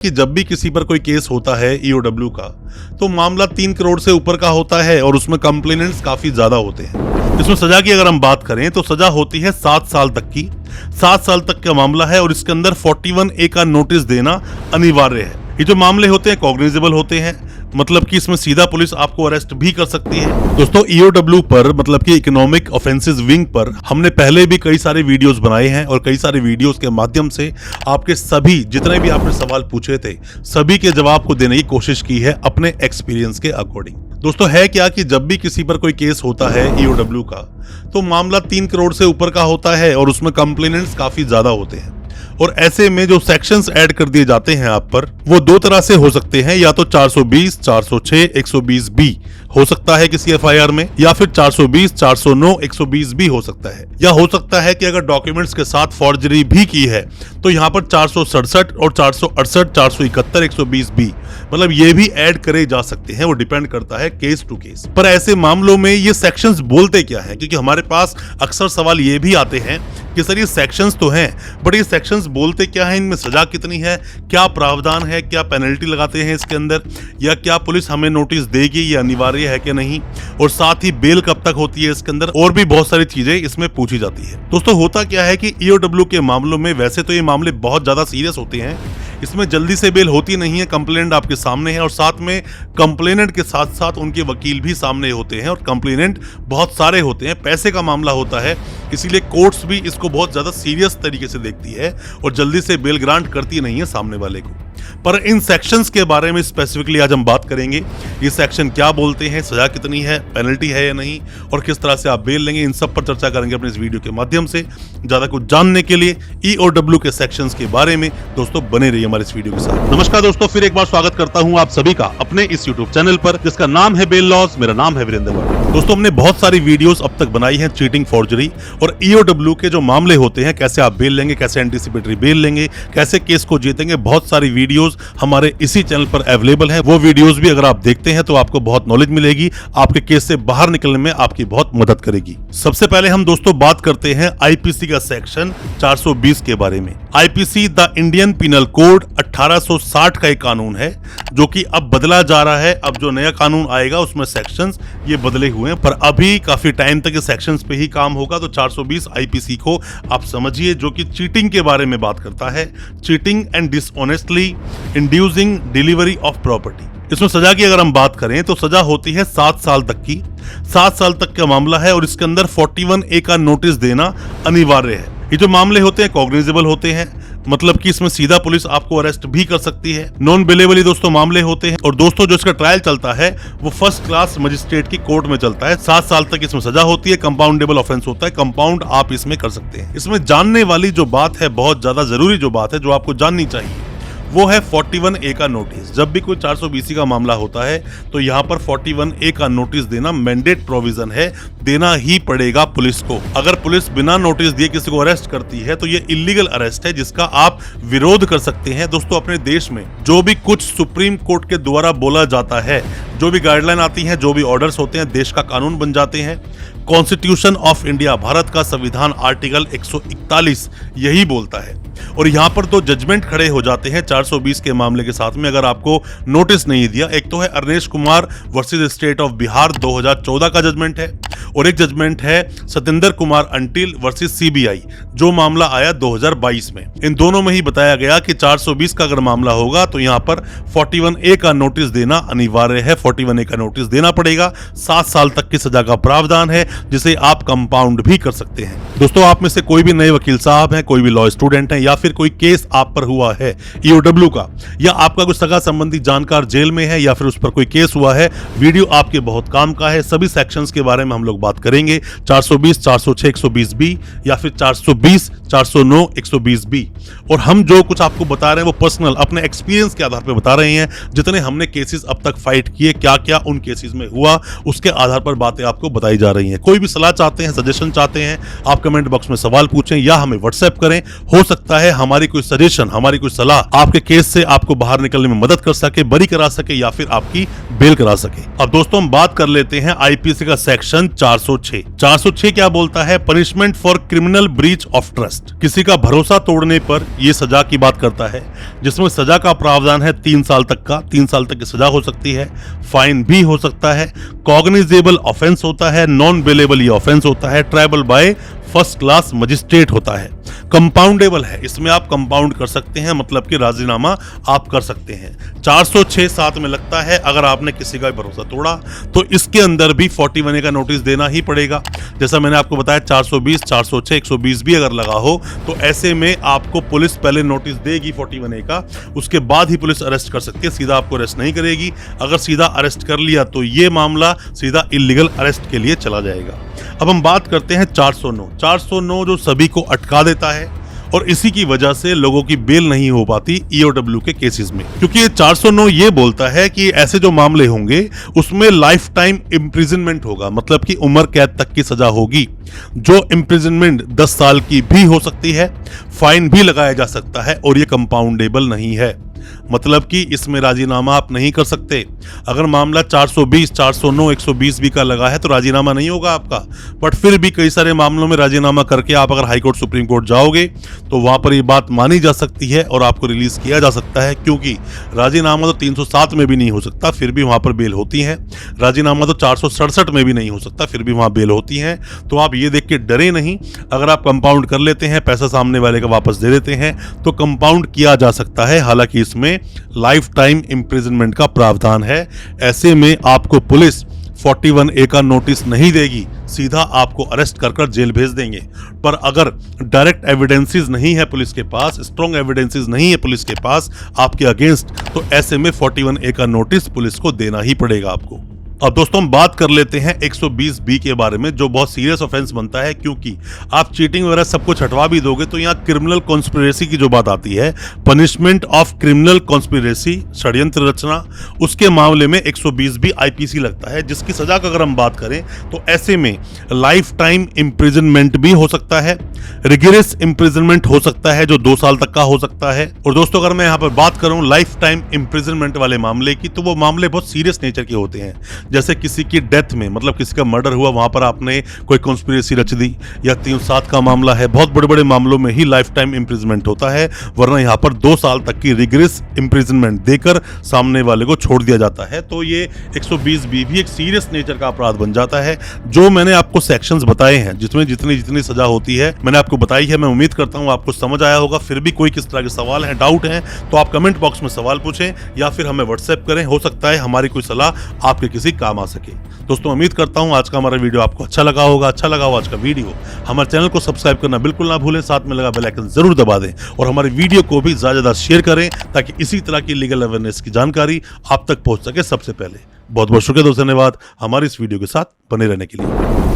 कि जब भी किसी पर कोई केस होता है ईओडब्ल्यू का, तो मामला 3 करोड़ से ऊपर का होता है और उसमें कंप्लेनेंट्स काफी ज्यादा होते हैं। इसमें सजा की अगर हम बात करें तो सजा होती है 7 साल तक की। 7 साल तक का मामला है और इसके अंदर 41A का नोटिस देना अनिवार्य है। ये जो मामले होते हैं कॉग्निजेबल होते हैं, मतलब कि इसमें सीधा पुलिस आपको अरेस्ट भी कर सकती है। दोस्तों ईओडब्ल्यू पर मतलब कि इकोनॉमिक ऑफेंसेस विंग पर हमने पहले भी कई सारे वीडियोस बनाए हैं और कई सारे वीडियोस के माध्यम से आपके सभी जितने भी आपने सवाल पूछे थे सभी के जवाब को देने की कोशिश की है अपने एक्सपीरियंस के अकॉर्डिंग। दोस्तों है क्या कि जब भी किसी पर कोई केस होता है ईओडब्ल्यू का, तो मामला 3 करोड़ से ऊपर का होता है और उसमें कंप्लेनेंट्स काफी ज्यादा होते हैं। और ऐसे में जो सेक्शंस ऐड कर दिए जाते हैं आप पर, वो 2 तरह से हो सकते हैं, या तो 420, 406, 120B हो सकता है किसी एफआईआर में, या फिर 420, 409, 120 भी हो सकता है। या हो सकता है कि अगर डॉक्यूमेंट्स के साथ फॉर्जरी भी की है तो यहाँ पर 467 और 468, 471, 120B मतलब ये भी ऐड करे जा सकते हैं। वो डिपेंड करता है केस टू केस। पर ऐसे मामलों में ये सेक्शंस बोलते क्या है, क्योंकि हमारे पास अक्सर सवाल ये भी आते हैं कि सर ये सेक्शंस तो हैं, बट ये सेक्शंस बोलते क्या है, इनमें सजा कितनी है, क्या प्रावधान है, क्या पेनल्टी लगाते हैं इसके अंदर, या क्या पुलिस हमें नोटिस देगी, ये अनिवार्य है कि नहीं, और साथ ही बेल कब तक होती है इसके अंदर, और भी बहुत सारी चीजें इसमें पूछी जाती है। दोस्तों होता क्या है कि ईओडब्ल्यू के मामलों में वैसे तो ये मामले बहुत ज्यादा सीरियस होते हैं, इसमें जल्दी से बेल होती नहीं है। कंप्लेनेंट आपके सामने है और साथ में कंप्लेनेंट के साथ साथ उनके वकील भी सामने होते हैं और कंप्लेनेंट बहुत सारे होते हैं। पैसे का मामला होता है, इसीलिए कोर्ट्स भी इसको बहुत ज्यादा सीरियस तरीके से देखती है और जल्दी से बेल ग्रांट करती नहीं है सामने वाले को। पर इन सेक्शंस के बारे में स्पेसिफिकली आज हम बात करेंगे। ये सेक्शन क्या बोलते हैं, सजा कितनी है, पेनल्टी है या नहीं, और किस तरह से आप बेल लेंगे, इन सब पर चर्चा करेंगे अपने इस वीडियो के माध्यम से। ज्यादा कुछ जानने के लिए ईओडब्ल्यू के सेक्शंस के बारे में दोस्तों बने रहिए हमारे इस वीडियो के साथ। नमस्कार दोस्तों, फिर एक बार स्वागत करता हूं आप सभी का अपने इस यूट्यूब चैनल पर जिसका नाम है बेल लॉज। मेरा नाम है वीरेंद्र वर्मा। दोस्तों हमने बहुत सारी वीडियोस अब तक बनाई हैं चीटिंग, फॉर्जरी और ईओडब्ल्यू के जो मामले होते हैं, कैसे आप बेल लेंगे, कैसे एंटीसिपेटरी बेल लेंगे, कैसे केस को जीतेंगे। बहुत सारी वीडियोस हमारे इसी चैनल पर अवेलेबल है। वो वीडियोस भी अगर आप देखते हैं तो आपको बहुत नॉलेज मिलेगी, आपके केस से बाहर निकलने में आपकी बहुत मदद करेगी। सबसे पहले हम दोस्तों बात करते हैं आईपीसी का सेक्शन 420 के बारे में। IPC the Indian penal code 1860 का एक कानून है जो कि अब बदला जा रहा है। अब जो नया कानून आएगा उसमें सेक्शंस ये बदले हुए हैं, पर अभी काफी टाइम तक सेक्शंस पे ही काम होगा। तो 420 आईपीसी को आप समझिए, जो कि चीटिंग के बारे में बात करता है। Cheating and dishonestly inducing delivery of property. इसमें सजा की अगर हम बात करें तो सजा होती है 7 साल तक की। 7 साल तक का मामला है और इसके अंदर 41A का नोटिस देना अनिवार्य है। ये जो मामले होते हैं कॉग्निजेबल होते हैं, मतलब कि इसमें सीधा पुलिस आपको अरेस्ट भी कर सकती है। नॉन बेलेबल दोस्तों मामले होते हैं। और दोस्तों जो इसका ट्रायल चलता है वो फर्स्ट क्लास मजिस्ट्रेट की कोर्ट में चलता है। 7 साल तक इसमें सजा होती है। कंपाउंडेबल ऑफेंस होता है, कंपाउंड आप इसमें कर सकते हैं। इसमें जानने वाली जो बात है, बहुत ज्यादा जरूरी जो बात है, जो आपको जाननी चाहिए, वो है 41A का नोटिस। जब भी कोई 420 का मामला होता है तो यहाँ पर 41A का नोटिस देना मैंडेट प्रोविजन है, देना ही पड़ेगा पुलिस को। अगर पुलिस बिना नोटिस दिए किसी को अरेस्ट करती है तो ये इलीगल अरेस्ट है जिसका आप विरोध कर सकते हैं। दोस्तों अपने देश में जो भी कुछ सुप्रीम कोर्ट के द्वारा बोला जाता है, जो भी गाइडलाइन आती है, जो भी ऑर्डर्स होते हैं, देश का कानून बन जाते हैं। कॉन्स्टिट्यूशन ऑफ इंडिया, भारत का संविधान, आर्टिकल 141 यही बोलता है। और यहाँ पर तो जजमेंट खड़े हो जाते हैं 420 के मामले के साथ में अगर आपको नोटिस नहीं दिया। एक तो है Arnesh Kumar versus state of Bihar 2014 का जजमेंट है, और एक जजमेंट है Satendra Kumar until versus CBI जो मामला आया 2022 में। इन दोनों में ही बताया गया कि 420 का अगर मामला होगा तो यहाँ पर 41A का नोटिस देना अनिवार्य है। 41A का नोटिस देना पड़ेगा। 7 साल तक की सजा का प्रावधान है जिसे आप कंपाउंड भी कर सकते हैं। दोस्तों आप में से कोई भी नए वकील साहब हैं, कोई भी लॉ स्टूडेंट हैं, या फिर कोई केस आप पर हुआ है ईओडब्ल्यू का, या आपका कोई सगा संबंधी जानकार जेल में है, या फिर उस पर कोई केस हुआ है, वीडियो आपके बहुत काम का है। सभी सेक्शंस के बारे में हम लोग बात करेंगे। 420, 406, 120B या फिर 420, 409, 120B। और हम जो कुछ आपको बता रहे हैं वो पर्सनल अपने एक्सपीरियंस के आधार पर बता रहे हैं। जितने हमने केसेस अब तक फाइट किए, क्या क्या उन केसेस में हुआ, उसके आधार पर बातें आपको बताई जा रही हैं। कोई भी सलाह चाहते हैं, सजेशन चाहते हैं, आप कमेंट बॉक्स में सवाल पूछें या हमें व्हाट्सएप करें। हो सकता है हमारी कोई सजेशन, हमारी कोई सलाह आपके केस से आपको बाहर निकलने में मदद कर सके, बरी करा सके, या फिर आपकी बेल करा सके। अब दोस्तों हम बात कर लेते हैं आईपीसी का सेक्शन 406। 406 क्या बोलता है? Punishment for criminal breach of trust. Arrest. किसी का भरोसा तोड़ने पर यह सजा की बात करता है, जिसमें सजा का प्रावधान है 3 साल तक का। 3 साल तक की सजा हो सकती है, फाइन भी हो सकता है, कॉग्निजेबल ऑफेंस होता है, नॉन बेलेबल ये ऑफेंस होता है, tribal by first class magistrate होता है, कंपाउंडेबल है। इसमें आप कंपाउंड कर सकते हैं, मतलब कि राजीनामा आप कर सकते हैं। 406(7) में लगता है अगर आपने किसी का भरोसा तोड़ा तो इसके अंदर भी 41A का नोटिस देना ही पड़ेगा। जैसा मैंने आपको बताया 420, 406, 120 भी अगर लगा हो तो ऐसे में आपको पुलिस पहले नोटिस देगी 41A का, उसके बाद ही पुलिस अरेस्ट कर सकती है, सीधा आपको अरेस्ट नहीं करेगी। अगर सीधा अरेस्ट कर लिया तो ये मामला सीधा इलीगल अरेस्ट के लिए चला जाएगा। अब हम बात करते हैं 409। 409 जो सभी को अटका देता है और इसी की वजह से लोगों की बेल नहीं हो पाती EOW के केसेस में, क्योंकि 409 ये बोलता है कि ऐसे जो मामले होंगे उसमें लाइफ टाइम इम्प्रिजनमेंट होगा, मतलब कि उम्र कैद तक की सजा होगी। जो इम्प्रिजनमेंट 10 साल की भी हो सकती है, फाइन भी लगाया जा सकता है और ये कंपाउंडेबल नहीं है, मतलब कि इसमें राजीनामा आप नहीं कर सकते। अगर मामला 420, 409, 120 भी का लगा है तो राजीनामा नहीं होगा आपका, बट फिर भी कई सारे मामलों में राजीनामा करके आप अगर हाई कोर्ट सुप्रीम कोर्ट जाओगे तो वहां पर ये बात मानी जा सकती है और आपको रिलीज किया जा सकता है, क्योंकि राजीनामा तो 307 में भी नहीं हो सकता, फिर भी वहां पर बेल होती है। राजीनामा तो 467 में भी नहीं हो सकता, फिर भी वहां बेल होती है। तो आप ये देख के डरे नहीं, अगर आप कंपाउंड कर लेते हैं, पैसा सामने वाले का वापस दे देते हैं तो कंपाउंड किया जा सकता है। हालांकि इसमें लाइफ टाइम इम्प्रिजनमेंट का प्रावधान है। ऐसे में आपको पुलिस 41A का नोटिस नहीं देगी, सीधा आपको अरेस्ट कर जेल भेज देंगे। पर अगर डायरेक्ट एविडेंसेस नहीं है पुलिस के पास, स्ट्रॉन्ग एविडेंसेस नहीं है पुलिस के पास आपके अगेंस्ट, तो ऐसे में 41A का नोटिस पुलिस को देना ही पड़ेगा आपको। अब दोस्तों हम बात कर लेते हैं 120B के बारे में, जो बहुत सीरियस ऑफेंस बनता है, क्योंकि आप चीटिंग वगैरह सब कुछ हटवा भी दोगे तो यहाँ क्रिमिनल कॉन्स्पिरेसी की जो बात आती है, पनिशमेंट ऑफ क्रिमिनल कॉन्स्पिरेसी, षड्यंत्र रचना, उसके मामले में 120B IPC लगता है, जिसकी सजा का अगर हम बात करें तो ऐसे में लाइफ टाइम इम्प्रिजनमेंट भी हो सकता है, रिगरस इम्प्रिजनमेंट हो सकता है जो 2 साल तक का हो सकता है। और दोस्तों अगर मैं यहाँ पर बात करूँ लाइफ टाइम इम्प्रिजनमेंट वाले मामले की, तो वो मामले बहुत सीरियस नेचर के होते हैं। जैसे किसी की डेथ में, मतलब किसी का मर्डर हुआ, वहां पर आपने कोई कॉन्स्पिरेसी रच दी, या 307 का मामला है, बहुत बड़े बड़े मामलों में ही लाइफ टाइम इम्प्रिजनमेंट होता है, वरना यहाँ पर 2 साल तक की रिगरस इम्प्रिजनमेंट देकर सामने वाले को छोड़ दिया जाता है। तो ये 120B भी एक सीरियस नेचर का अपराध बन जाता है। जो मैंने आपको सेक्शंस बताए हैं, जिसमें जितनी जितनी सजा होती है मैंने आपको बताई है, मैं उम्मीद करता हूँ आपको समझ आया होगा। फिर भी कोई किस तरह के सवाल हैं, डाउट हैं, तो आप कमेंट बॉक्स में सवाल पूछें या फिर हमें व्हाट्सएप करें, हो सकता है हमारी कोई सलाह आपके किसी काम आ सके। दोस्तों उम्मीद करता हूं आज का हमारा वीडियो आपको अच्छा लगा होगा। अच्छा लगा हो आज का वीडियो, हमारे चैनल को सब्सक्राइब करना बिल्कुल ना भूलें, साथ में लगा बेल आइकन जरूर दबा दें और हमारे वीडियो को भी ज्यादा शेयर करें, ताकि इसी तरह की लीगल अवेयरनेस की जानकारी आप तक पहुंच सके सबसे पहले। बहुत बहुत शुक्रिया दोस्तों, धन्यवाद हमारे इस वीडियो के साथ बने रहने के लिए।